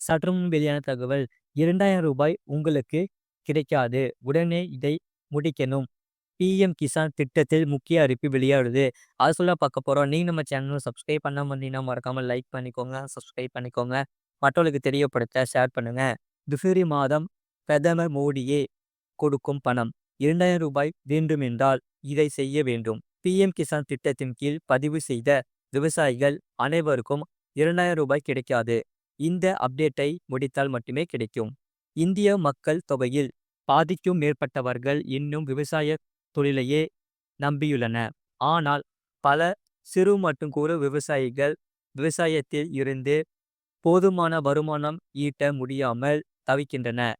சற்று முன் வெளியான தகவல். ரூ. 2000 உங்களுக்கு கிடைக்காது. உடனே இதை முடிக்கணும். பிஎம் கிசான் திட்டத்தில் முக்கிய அறிவிப்பு வெளியாகுது. அது சொல்ல பார்க்க போறோம். நீங்க நம்ம சேனல சப்ஸ்கிரைப் பண்ணாம இருந்தீங்கன்னா மறக்காம லைக் பண்ணிக்கோங்க. சப்ஸ்கிரைப் பண்ணிக்கோங்க. மற்றவர்களுக்கு தெரியப்படுத்த ஷேர் பண்ணுங்க. பிப்ரவரி மாதம் பிரதமர் மோடியே கொடுக்கும் பணம். ரூ. 2000 வேண்டுமென்றால் இதை செய்ய வேண்டும். பிஎம் கிசான் திட்டத்தின் கீழ் பதிவு செய்த விவசாயிகள் அனைவருக்கும் ரூ. 2000 கிடைக்காது. இந்த அப்டேட்டை முடித்தால் மட்டுமே கிடைக்கும். இந்திய மக்கள் தொகையில் பாதிக்கும் மேற்பட்டவர்கள் இன்னும் விவசாய தொழிலையே நம்பியுள்ளனர். ஆனால் பல சிறு மற்றும் குறு விவசாயிகள் விவசாயத்தில் இருந்து போதுமான வருமானம் ஈட்ட முடியாமல் தவிக்கின்றனர்.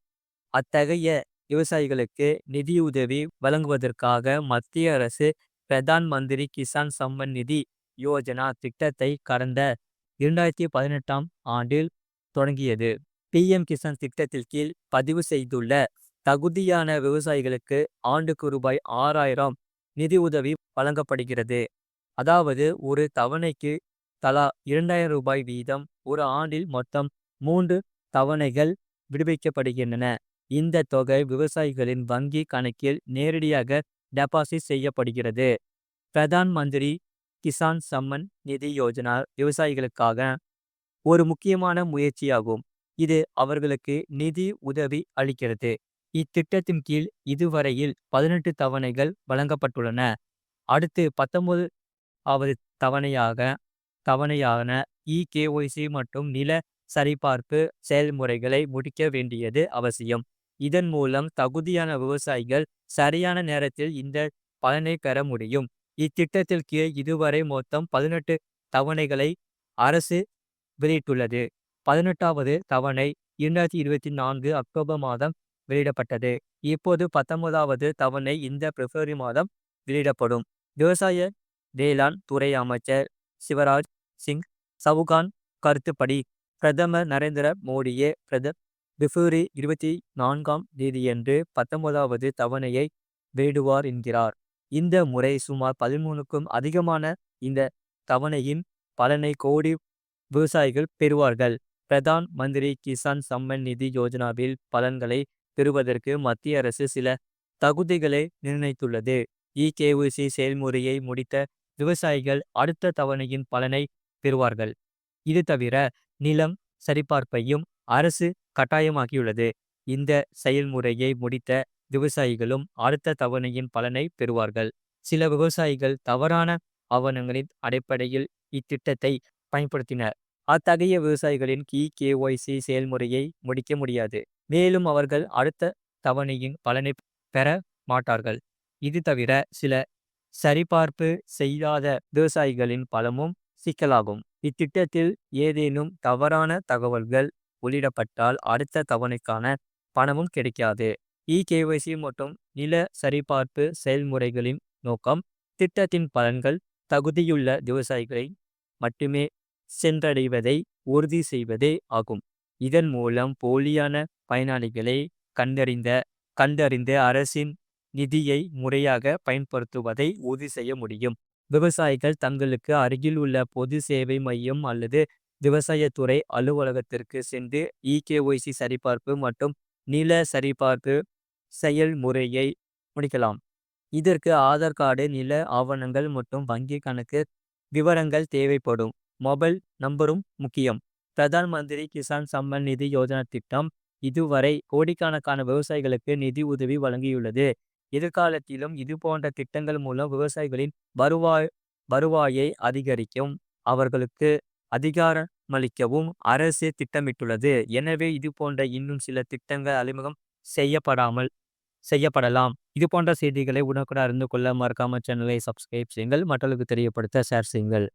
அத்தகைய விவசாயிகளுக்கு நிதியுதவி வழங்குவதற்காக மத்திய அரசு பிரதான் மந்திரி கிசான் சம்மன் நிதி யோஜனா திட்டத்தை கடந்த 2018ஆம் ஆண்டில் தொடங்கியது. பிஎம் கிசான் திட்டத்தில் கீழ் பதிவு செய்துள்ள தகுதியான விவசாயிகளுக்கு ஆண்டுக்கு ரூபாய் 6000 நிதி உதவி வழங்கப்படுகிறது. அதாவது ஒரு தவணைக்கு தலா ரூபாய் 2000 வீதம் ஒரு ஆண்டில் மொத்தம் 3 தவணைகள் விடுவிக்கப்படுகின்றன. இந்த தொகை விவசாயிகளின் வங்கி கணக்கில் நேரடியாக டெபாசிட் செய்யப்படுகிறது. பிரதான் மந்திரி கிசான் சம்மன் நிதி யோஜனா விவசாயிகளுக்காக ஒரு முக்கியமான முயற்சியாகும். இது அவர்களுக்கு நிதி உதவி அளிக்கிறது. இத்திட்டத்தின் கீழ் இதுவரையில் 18 தவணைகள் வழங்கப்பட்டுள்ளன. அடுத்து 19வது தவணையான இகேஒய்சி மற்றும் நில சரிபார்ப்பு செயல்முறைகளை முடிக்க வேண்டியது அவசியம். இதன் மூலம் தகுதியான விவசாயிகள் சரியான நேரத்தில் இந்த பலனை பெற முடியும். இத்திட்டத்தில் கீழ் இதுவரை மொத்தம் 18 தவணைகளை அரசு வெளியிட்டுள்ளது. 18வது தவணை 2024 அக்டோபர் மாதம் வெளியிடப்பட்டது. இப்போது 19வது தவணை இந்த பிப்ரவரி மாதம் வெளியிடப்படும். விவசாய வேளாண் துறை அமைச்சர் சிவராஜ் சிங் சவுகான் கருத்துப்படி பிரதமர் நரேந்திர மோடியே பிப்ரவரி 24ஆம் தேதியன்று 19வது தவணையை வெளியிடுவார் என்கிறார். இந்த முறை சுமார் 13க்கும் அதிகமான இந்த தவணையின் பலனை கோடி விவசாயிகள் பெறுவார்கள். பிரதான் மந்திரி கிசான் சம்மன் நிதி யோஜனாவில் பலன்களை பெறுவதற்கு மத்திய அரசு சில தகுதிகளை நிர்ணயித்துள்ளது. இகேஒய்சி செயல்முறையை முடித்த விவசாயிகள் அடுத்த தவணையின் பலனை பெறுவார்கள். இது தவிர நிலம் சரிபார்ப்பையும் அரசு கட்டாயமாக்கியுள்ளது. இந்த செயல்முறையை முடித்த விவசாயிகளும் அடுத்த தவணையின் பலனை பெறுவார்கள். சில விவசாயிகள் தவறான ஆவணங்களின் அடிப்படையில் இத்திட்டத்தை பயன்படுத்தினர். அத்தகைய விவசாயிகளின் இகேஒய்சி செயல்முறையை முடிக்க முடியாது. மேலும் அவர்கள் அடுத்த தவணையின் பலனை பெற மாட்டார்கள். இது தவிர சில சரிபார்ப்பு செய்யாத விவசாயிகளின் பலமும் சிக்கலாகும். இத்திட்டத்தில் ஏதேனும் தவறான தகவல்கள் வெளியிடப்பட்டால் அடுத்த தவணைக்கான பணமும் கிடைக்காது. இகேஒய்சி மற்றும் நில சரிபார்ப்பு செயல்முறைகளின் நோக்கம் திட்டத்தின் பலன்கள் தகுதியுள்ள விவசாயிகளை மட்டுமே சென்றடைவதை உறுதி செய்வதே ஆகும். இதன் மூலம் போலியான பயனாளிகளை கண்டறிந்து அரசின் நிதியை முறையாக பயன்படுத்துவதை உறுதி செய்ய முடியும். விவசாயிகள் தங்களுக்கு அருகில் உள்ள பொது சேவை மையம் அல்லது விவசாயத்துறை அலுவலகத்திற்கு சென்று இகேஒய்சி சரிபார்ப்பு மற்றும் நில சரிபார்ப்பு செயல்முறையை முடிக்கலாம். இதற்கு ஆதார் கார்டு, நில ஆவணங்கள் மற்றும் வங்கி கணக்கு விவரங்கள் தேவைப்படும். மொபைல் நம்பரும் முக்கியம். பிரதான் மந்திரி கிசான் சம்மன் நிதி யோஜனா திட்டம் இதுவரை கோடிக்கணக்கான விவசாயிகளுக்கு நிதி உதவி வழங்கியுள்ளது. எதிர்காலத்திலும் இதுபோன்ற திட்டங்கள் மூலம் விவசாயிகளின் வருவாயை அதிகரிக்கும் அவர்களுக்கு அதிகாரமளிக்கவும் அரசு திட்டமிட்டுள்ளது. எனவே இதுபோன்ற இன்னும் சில திட்டங்கள் அறிமுகம் செய்யப்படலாம். இதுபோன்ற செய்திகளை உடனுக்குடன் அறிந்து கொள்ள மறக்காம சேனலை சப்ஸ்கிரைப் செய்யுங்கள். மற்றவர்களுக்கு தெரியப்படுத்த ஷேர் செய்யுங்கள்.